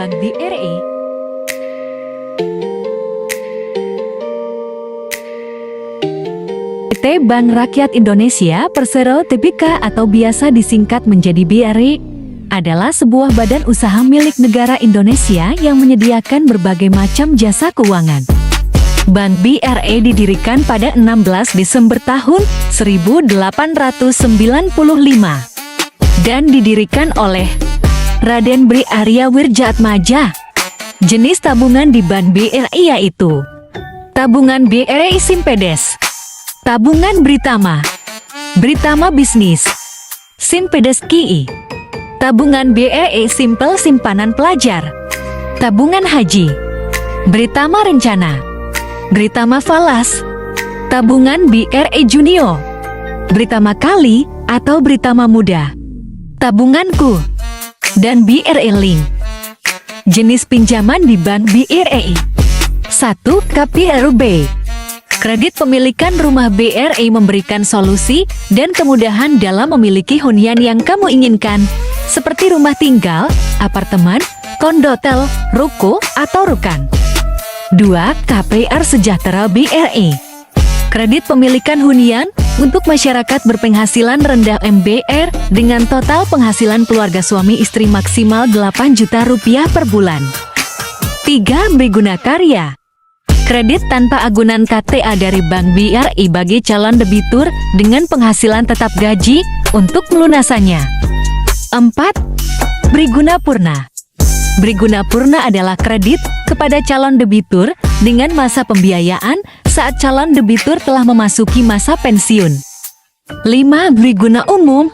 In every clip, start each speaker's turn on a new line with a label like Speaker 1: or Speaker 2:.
Speaker 1: Bank BRI. PT Bank Rakyat Indonesia Persero Tbk atau biasa disingkat menjadi BRI adalah sebuah badan usaha milik negara Indonesia yang menyediakan berbagai macam jasa keuangan. Bank BRI didirikan pada 16 Desember tahun 1895 dan didirikan oleh Raden Bri Arya Wirjaatmaja. Jenis tabungan di Bank BRI yaitu tabungan BRI Simpedes, tabungan Britama, Britama Bisnis, Simpedes KI, tabungan BRI Simpel Simpanan Pelajar, tabungan Haji, Britama Rencana, Britama Falas, tabungan BRI Junio, Britama Kali atau Britama Muda, tabunganku, dan BRI Link. Jenis pinjaman di Bank BRI. 1. KPRB. Kredit pemilikan rumah BRI memberikan solusi dan kemudahan dalam memiliki hunian yang kamu inginkan, seperti rumah tinggal, apartemen, kondotel, ruko, atau rukan. 2. KPR Sejahtera BRI. Kredit pemilikan hunian untuk masyarakat berpenghasilan rendah MBR dengan total penghasilan keluarga suami istri maksimal 8 juta rupiah per bulan. 3. Briguna Karya. Kredit tanpa agunan KTA dari Bank BRI bagi calon debitur dengan penghasilan tetap gaji untuk melunasannya. 4. Briguna Purna. Briguna Purna adalah kredit kepada calon debitur dengan masa pembiayaan saat calon debitur telah memasuki masa pensiun. 5. Briguna Umum.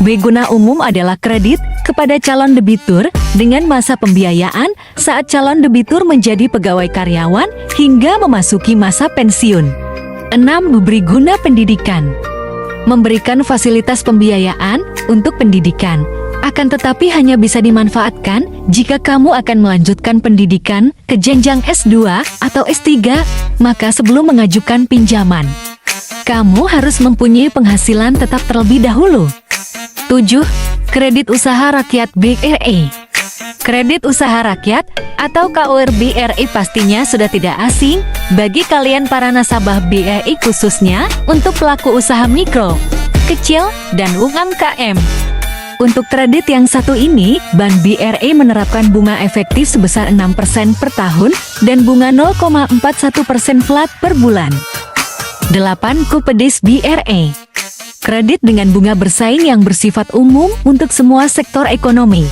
Speaker 1: Briguna Umum adalah kredit kepada calon debitur dengan masa pembiayaan saat calon debitur menjadi pegawai karyawan hingga memasuki masa pensiun. 6. Briguna Pendidikan. Memberikan fasilitas pembiayaan untuk pendidikan, akan tetapi hanya bisa dimanfaatkan jika kamu akan melanjutkan pendidikan ke jenjang S2 atau S3, maka sebelum mengajukan pinjaman, kamu harus mempunyai penghasilan tetap terlebih dahulu. 7. Kredit Usaha Rakyat BRI. Kredit Usaha Rakyat atau KUR BRI pastinya sudah tidak asing bagi kalian para nasabah BRI, khususnya untuk pelaku usaha mikro, kecil, dan UMKM. Untuk kredit yang satu ini, Bank BRI menerapkan bunga efektif sebesar 6% per tahun dan bunga 0,41% flat per bulan. 8. Kupedes BRI. Kredit dengan bunga bersaing yang bersifat umum untuk semua sektor ekonomi.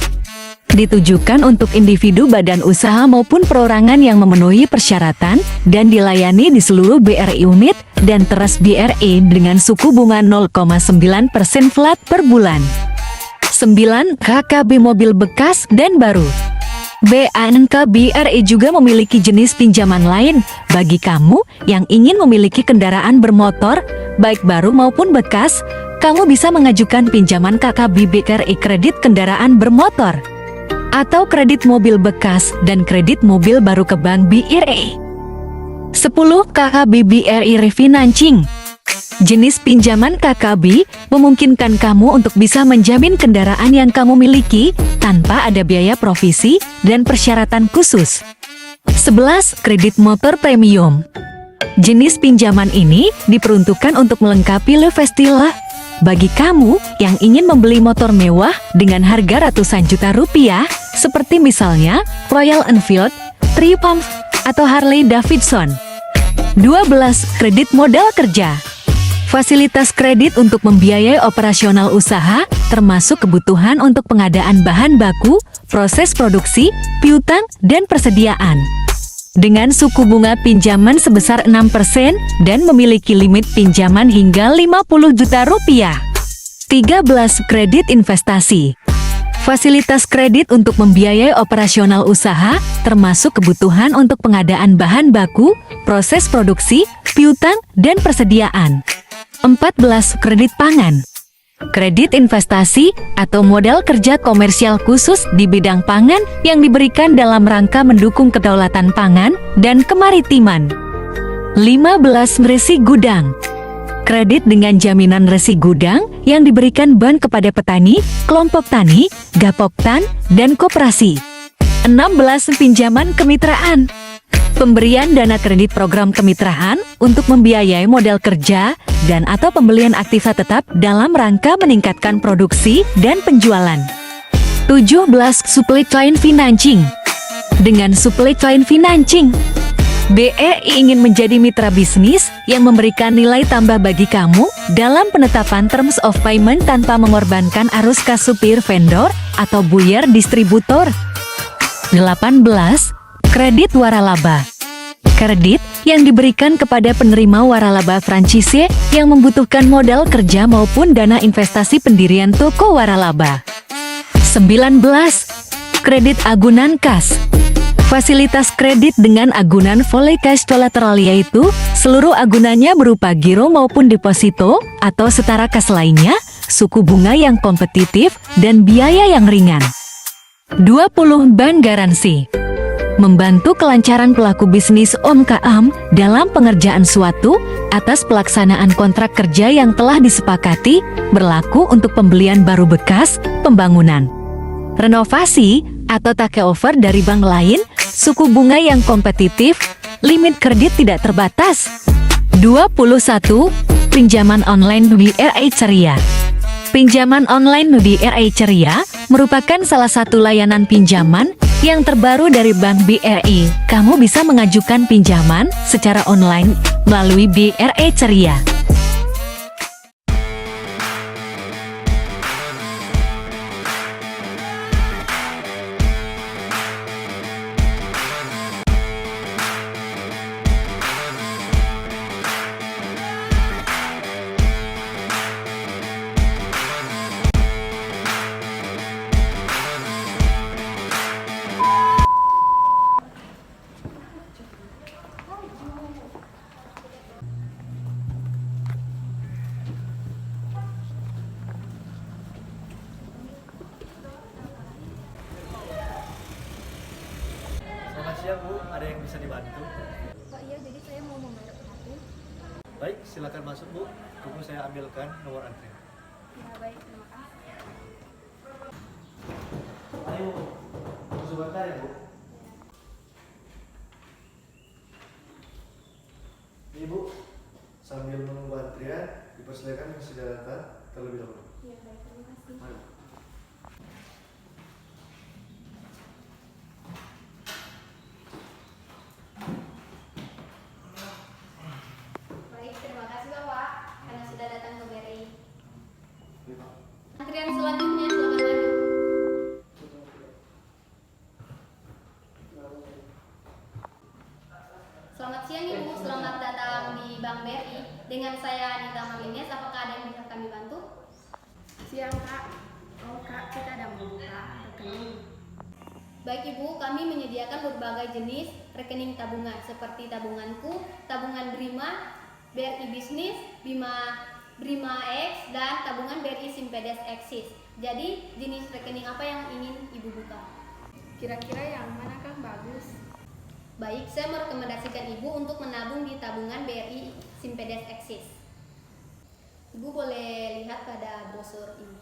Speaker 1: Ditujukan untuk individu, badan usaha maupun perorangan yang memenuhi persyaratan dan dilayani di seluruh BRI unit dan teras BRI dengan suku bunga 0,9% flat per bulan. 9. KKB Mobil Bekas dan Baru. BANK BRI juga memiliki jenis pinjaman lain bagi kamu yang ingin memiliki kendaraan bermotor, baik baru maupun bekas. Kamu bisa mengajukan pinjaman KKB BRI kredit kendaraan bermotor atau kredit mobil bekas dan kredit mobil baru ke Bank BRI. 10. KKB BRI Refinancing. Jenis pinjaman KKB memungkinkan kamu untuk bisa menjamin kendaraan yang kamu miliki tanpa ada biaya provisi dan persyaratan khusus. 11. Kredit motor premium. Jenis pinjaman ini diperuntukkan untuk melengkapi lifestyle bagi kamu yang ingin membeli motor mewah dengan harga ratusan juta rupiah, seperti misalnya Royal Enfield, Triumph, atau Harley Davidson. 12. Kredit modal kerja. Fasilitas kredit untuk membiayai operasional usaha, termasuk kebutuhan untuk pengadaan bahan baku, proses produksi, piutang, dan persediaan. Dengan suku bunga pinjaman sebesar 6% dan memiliki limit pinjaman hingga 50 juta rupiah. 13. Kredit investasi. Fasilitas kredit untuk membiayai operasional usaha, termasuk kebutuhan untuk pengadaan bahan baku, proses produksi, piutang, dan persediaan. 14. Kredit pangan. Kredit investasi atau modal kerja komersial khusus di bidang pangan yang diberikan dalam rangka mendukung kedaulatan pangan dan kemaritiman. 15. Resi gudang. Kredit dengan jaminan resi gudang yang diberikan bank kepada petani, kelompok tani, gapoktan, dan koperasi. 16. Pinjaman kemitraan. Pemberian dana kredit program kemitraan untuk membiayai modal kerja dan atau pembelian aktiva tetap dalam rangka meningkatkan produksi dan penjualan. 17. Supply chain financing. Dengan supply chain financing, BRI ingin menjadi mitra bisnis yang memberikan nilai tambah bagi kamu dalam penetapan terms of payment tanpa mengorbankan arus kas supir vendor atau buyer distributor. 18. Kredit waralaba. Kredit yang diberikan kepada penerima waralaba franchise yang membutuhkan modal kerja maupun dana investasi pendirian toko waralaba. 19. Kredit agunan kas. Fasilitas kredit dengan agunan volley cash collateral, yaitu seluruh agunannya berupa giro maupun deposito atau setara kas lainnya, suku bunga yang kompetitif, dan biaya yang ringan. 20. Bank garansi. Membantu kelancaran pelaku bisnis UMKM dalam pengerjaan suatu atas pelaksanaan kontrak kerja yang telah disepakati, berlaku untuk pembelian baru bekas, pembangunan, renovasi, atau takeover dari bank lain, suku bunga yang kompetitif, limit kredit tidak terbatas. 21. Pinjaman online BRI Ceria. Pinjaman online BRI Ceria merupakan salah satu layanan pinjaman yang terbaru dari Bank BRI. Kamu bisa mengajukan pinjaman secara online melalui BRI Ceria.
Speaker 2: Selamat siang Bu, ada yang bisa dibantu?
Speaker 3: Pak, iya, jadi saya mau membayar kartu.
Speaker 2: Baik, silakan masuk Bu. Tunggu saya ambilkan nomor antrian.
Speaker 3: Ya, baik, terima kasih.
Speaker 2: Ayo, tunggu sebentar ya Bu. Ini Bu, sambil menunggu antrian, dipersilakan mengisi data terlebih dahulu.
Speaker 3: Ya, baik, terima kasih.
Speaker 2: Mari.
Speaker 3: Baik, terima kasih Bapak karena sudah datang ke BRI.
Speaker 2: Ini, Pak.
Speaker 3: Antrian selanjutnya silakan maju. Selamat siang Ibu, selamat datang di Bank BRI. Dengan saya Anita Mamines, apakah ada yang bisa kami bantu?
Speaker 4: Siang Kak. Oh Kak, kita ada membuka rekening.
Speaker 3: Baik Ibu, kami menyediakan berbagai jenis rekening tabungan seperti tabunganku, tabungan Brima, BRI Bisnis, Brima X, dan tabungan BRI Simpedes Axis. Jadi jenis rekening apa yang ingin Ibu buka?
Speaker 4: Kira-kira yang mana Kang bagus?
Speaker 3: Baik, saya merekomendasikan Ibu untuk menabung di tabungan BRI Simpedes Axis. Ibu boleh lihat pada brosur ini.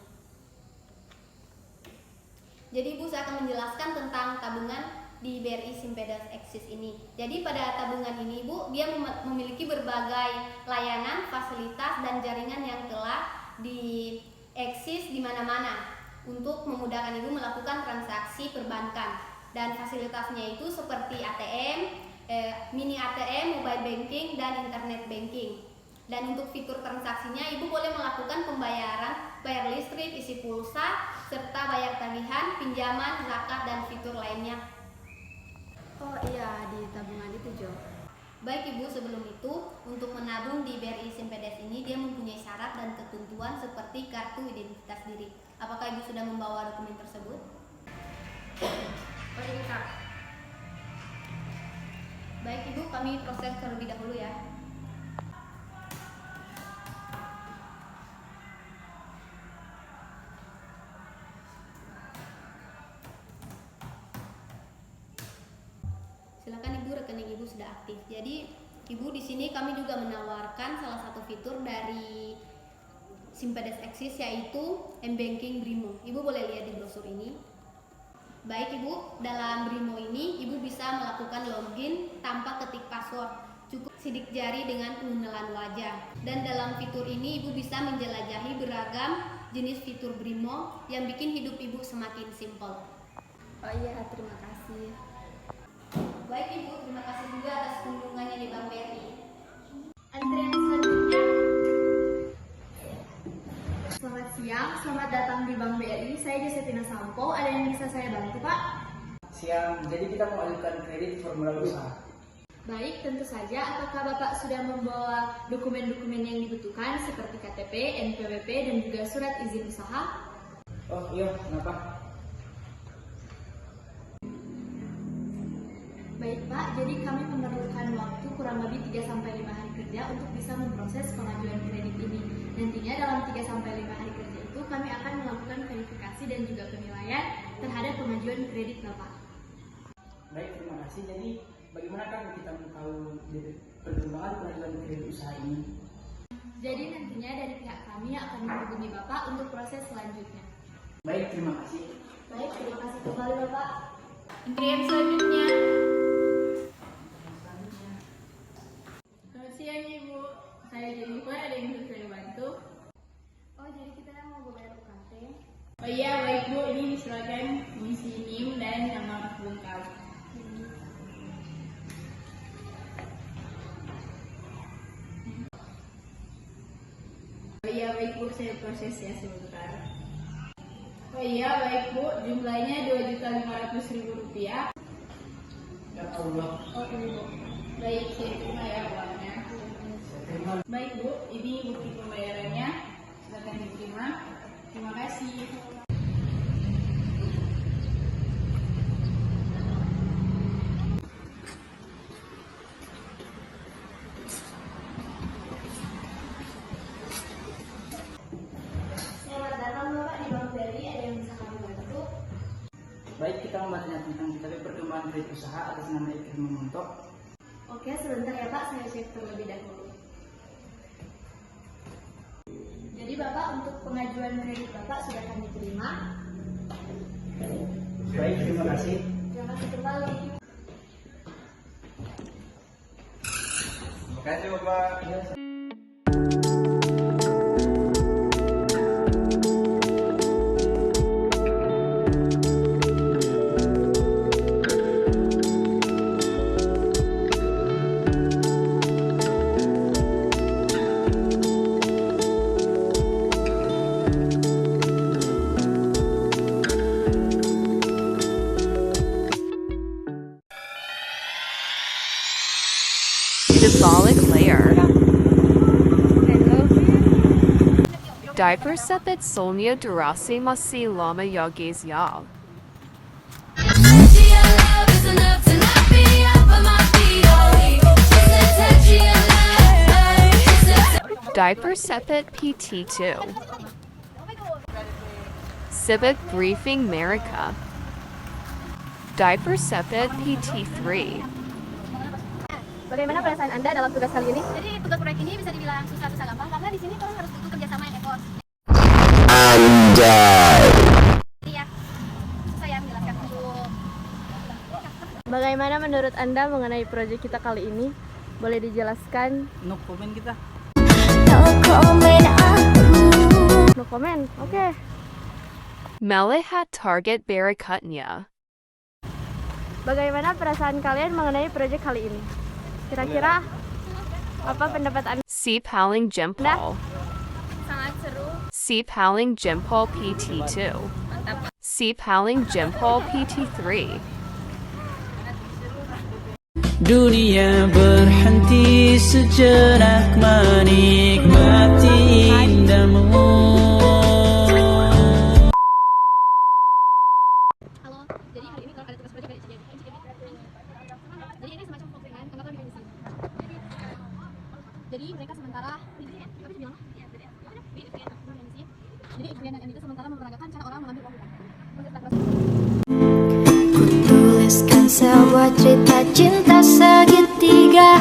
Speaker 3: Jadi Ibu, saya akan menjelaskan tentang tabungan di BRI Simpedes Axis ini. Jadi pada tabungan ini Ibu, dia memiliki berbagai layanan, fasilitas, dan jaringan yang telah dieksis di mana-mana untuk memudahkan Ibu melakukan transaksi perbankan. Dan fasilitasnya itu seperti ATM, mini ATM, mobile banking, dan internet banking. Dan untuk fitur transaksinya, Ibu boleh melakukan pembayaran, bayar listrik, isi pulsa, serta bayar tagihan, pinjaman, zakat, dan fitur lainnya.
Speaker 4: Oh iya, di tabungan itu Jo.
Speaker 3: Baik Ibu, sebelum itu, untuk menabung di BRI Simpedes ini, dia mempunyai syarat dan ketentuan seperti kartu identitas diri. Apakah Ibu sudah membawa dokumen tersebut?
Speaker 4: Oh ini Kak.
Speaker 3: Baik Ibu, kami proses terlebih dahulu ya. Silakan Ibu, rekening Ibu sudah aktif. Jadi Ibu, di sini kami juga menawarkan salah satu fitur dari Simpedes Axis, yaitu M-Banking Brimo. Ibu boleh lihat di brosur ini. Baik Ibu, dalam Brimo ini Ibu bisa melakukan login tanpa ketik password, cukup sidik jari dengan pengenalan wajah. Dan dalam fitur ini Ibu bisa menjelajahi beragam jenis fitur Brimo yang bikin hidup Ibu semakin simpel.
Speaker 4: Oh iya, terima kasih.
Speaker 3: Baik Ibu, terima kasih juga atas kunjungannya di Bank BRI.
Speaker 4: Antrian selanjutnya. Selamat siang, selamat datang di Bank BRI. Saya Josephina Sampo. Ada yang bisa saya bantu, Pak?
Speaker 5: Siang, jadi kita mau ajukan kredit formulir usaha.
Speaker 4: Baik, tentu saja. Apakah Bapak sudah membawa dokumen-dokumen yang dibutuhkan seperti KTP, NPWP, dan juga surat izin usaha?
Speaker 5: Oh iya, kenapa?
Speaker 4: Baik Pak, jadi kami memerlukan waktu kurang lebih 3-5 hari kerja untuk bisa memproses pengajuan kredit ini. Nantinya dalam 3-5 hari kerja itu kami akan melakukan verifikasi dan juga penilaian terhadap pengajuan kredit Bapak.
Speaker 5: Baik, terima kasih. Jadi bagaimana kan kita tahu perkembangan pengajuan kredit usaha ini?
Speaker 4: Jadi nantinya dari pihak kami akan menghubungi Bapak untuk proses selanjutnya.
Speaker 5: Baik, terima kasih.
Speaker 4: Baik, terima kasih kembali Bapak.
Speaker 3: Antrian selanjutnya.
Speaker 4: Selamat siang Ibu, saya Jennifer, ada yang bisa saya bantu? Oh jadi kita mau bayar UKT?
Speaker 6: Oh iya, baik Bu, ini silakan mengisi NIM dan nama lengkap. Oh iya, baik Bu, saya proses ya sebentar. Oh iya, baik Bu, jumlahnya Rp2.500.000.
Speaker 5: Ya Allah.
Speaker 6: Oh ini Bu, baik, saya terima ya uangnya. Baik Bu, ini bukti pembayarannya, silakan diterima. Terima kasih.
Speaker 4: Selamat datang Bapak di Bank BRI, ada yang bisa kami bantu?
Speaker 5: Baik, kita membahasnya tentang kita perkembangan kredit usaha atas nama Ikrim Memontok.
Speaker 4: Oke, sebentar ya Pak, saya cek terlebih dahulu. Jadi Bapak, untuk pengajuan kredit Bapak sudah kami terima.
Speaker 5: Baik, terima kasih.
Speaker 4: Terima kasih kembali.
Speaker 2: Terima kasih Bapak.
Speaker 1: Symbolic layer. Diaper sepet solnia durasi masih lama yogis yal. Diaper sepet PT2. Civic briefing America. Diaper sepet PT3.
Speaker 4: Bagaimana perasaan Anda dalam tugas kali ini?
Speaker 3: Jadi tugas proyek ini bisa dibilang susah-susah gampang karena di sini orang harus butuh kerjasama yang effort. Iya, saya menjelaskan untuk.
Speaker 4: Bagaimana menurut Anda mengenai proyek kita kali ini? Boleh dijelaskan?
Speaker 5: No komen kita.
Speaker 4: No comment. Oke.
Speaker 1: Melihat target berikutnya.
Speaker 4: Bagaimana perasaan kalian mengenai proyek kali ini? Kira-kira apa pendapat Anda?
Speaker 1: Si paling jempol.
Speaker 4: Sangat seru.
Speaker 1: Si paling jempol PT2. Si paling jempol PT3.
Speaker 7: Dunia berhenti sejenak menikmati indahmu.
Speaker 3: Halo, jadi hari ini kalau ada tugas proyek dari jadi ini semacam postingan anggapan di sini. Jadi mereka sementara apa sih bilang? Jadi Ikrian dan Anita sementara memperagakan cara orang mengambil uang bukan.
Speaker 8: Tuliskan sebuah cerita cinta segitiga.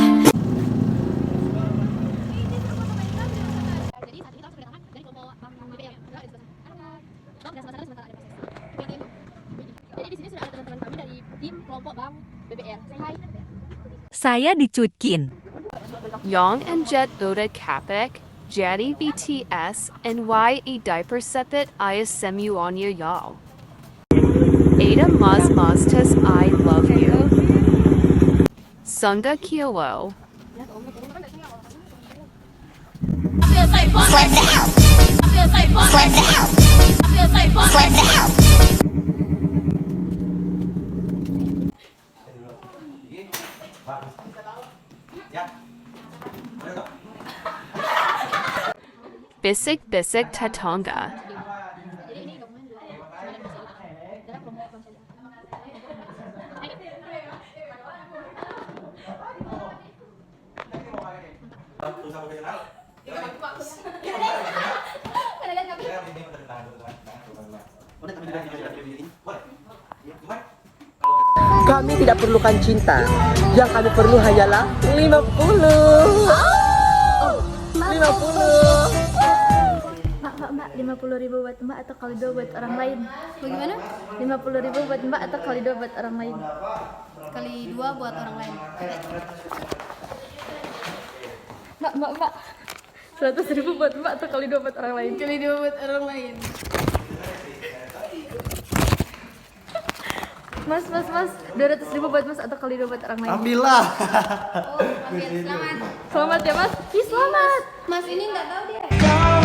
Speaker 3: Jadi saat ini kita harus berdatangan dari kelompok Bank BBM. Jadi di sini sudah
Speaker 1: saya dicutkin.
Speaker 9: Yang and Jet Oda Kapek, Jadi BTS, and YE Diaper Sepet ISMU Anya Y'all. Ada Mazmaztas I love you. Sunga Kielo. Bisik Bisik Tatonga.
Speaker 10: Kami tidak perlukan cinta. Yang kami perlu hanyalah 50. 50.
Speaker 4: Mbak, 50.000 buat Mbak atau Kalido buat orang lain?
Speaker 3: Bagaimana?
Speaker 4: 50.000 buat Mbak atau Kalido buat orang lain?
Speaker 3: Kali 2 buat orang lain.
Speaker 4: Mbak. 100.000 buat Mbak atau Kalido buat orang lain?
Speaker 6: Kali 2 buat orang lain.
Speaker 4: Mas, 200.000 buat Mas atau Kalido buat orang lain?
Speaker 2: Ambillah.
Speaker 3: Oh, Mas, selamat.
Speaker 4: Selamat ya Mas. Ih, selamat.
Speaker 3: Mas ini nggak tahu dia.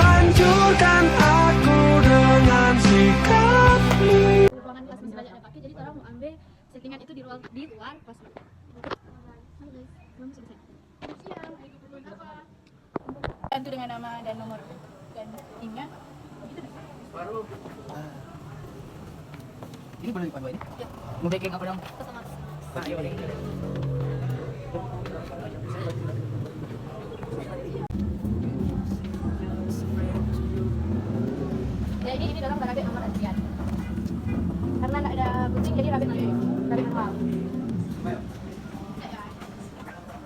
Speaker 7: Hancurkan aku dengan sikapmu.
Speaker 4: Ruangan kelas masih banyak yang pakai, jadi orang mau ambil settingan itu di luar kelas.
Speaker 6: Bantu dengan nama dan nomor dan ingat.
Speaker 5: Ini boleh dipandu ini? Ya. Mau baking apa dong? Ayo.
Speaker 4: Ya ini dalam Rabbit Ahmad Adrian. Karena nggak ada kucing jadi Rabbit manual.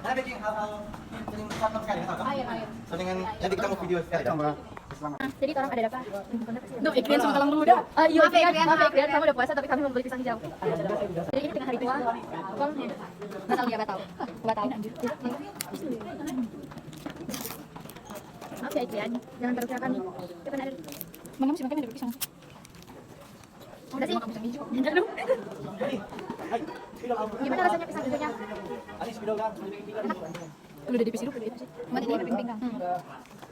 Speaker 2: Nah, baking hal-hal yang sama sekali kan?
Speaker 4: Air.
Speaker 2: Dengan jadi kita mau video sekali dong.
Speaker 4: Jadi orang ada apa?
Speaker 6: Duh, Ikrian sama Kalang dulu dah.
Speaker 4: Iya, maaf Ikrian, kamu udah puasa tapi kami membeli pisang hijau. Jadi ini tengah hari tua. Kong, nggak tahu dia batal. Maaf ya Ikrian, jangan teruskan kami. Kita ada.
Speaker 6: Mana masih makan ada pisang.
Speaker 4: Udah sih. Enggak dong. Gimana rasanya pisang hijaunya?
Speaker 6: Lu udah dipisiru udah itu sih.
Speaker 3: Cuma ini pinggang.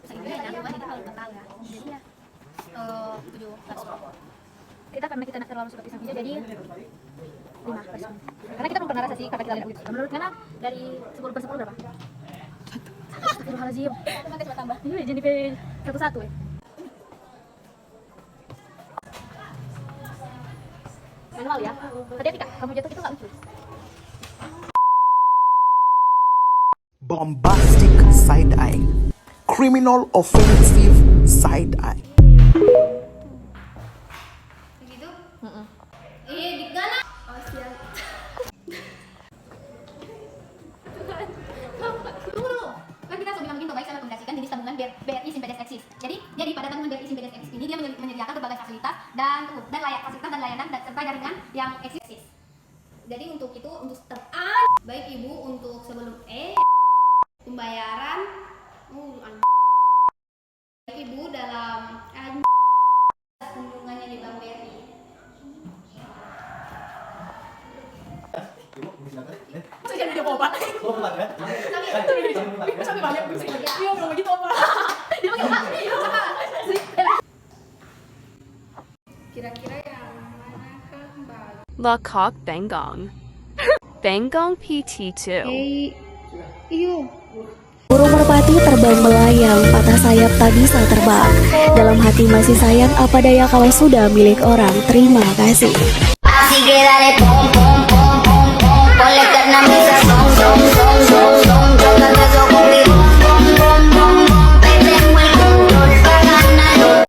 Speaker 3: Saya jangan lupa kita kalau batal ya. Jadi ya 7
Speaker 4: Kita karena kita nak terlalu suka pisang hijau jadi 5%. Karena kita belum pernah rasa sih kakak kita lihat gitu. Menurut Ngana dari 10/10 berapa? Astagfirullahaladzim.
Speaker 3: Coba tambah.
Speaker 4: Ini udah jadi P11 ya. Manual ya. Hati-hati Kak, kamu jatuh itu nggak lucu.
Speaker 11: Bombastic side eye, criminal offensive side eye.
Speaker 3: Begitu? Di mana? Oh, siap. Tunggu. Kan kita sudah bilang baik sama rekomendasikan jenis tabungan BRI Simpedes Eksis. Jadi pada tabungan BRI Simpedes Eksis ini dia menyediakan berbagai fasilitas dan layanan dan serta jaringan yang eksis. Jadi untuk baik Ibu untuk sebelum pembayaran Ibu dalam kunjungannya di Bank BRI.
Speaker 6: Saya jadi apa? Sampai banyak bisik. Iya, belum begitu apa.
Speaker 3: Dia pakai apa? Kira-kira yang manakah Mbak?
Speaker 9: Lakok Bengong. Bengong PT2.
Speaker 3: Iyo.
Speaker 8: Burung merpati terbang melayang, patah sayap tak bisa terbang. Dalam hati masih sayang, apa daya kalau sudah milik orang. Terima kasih.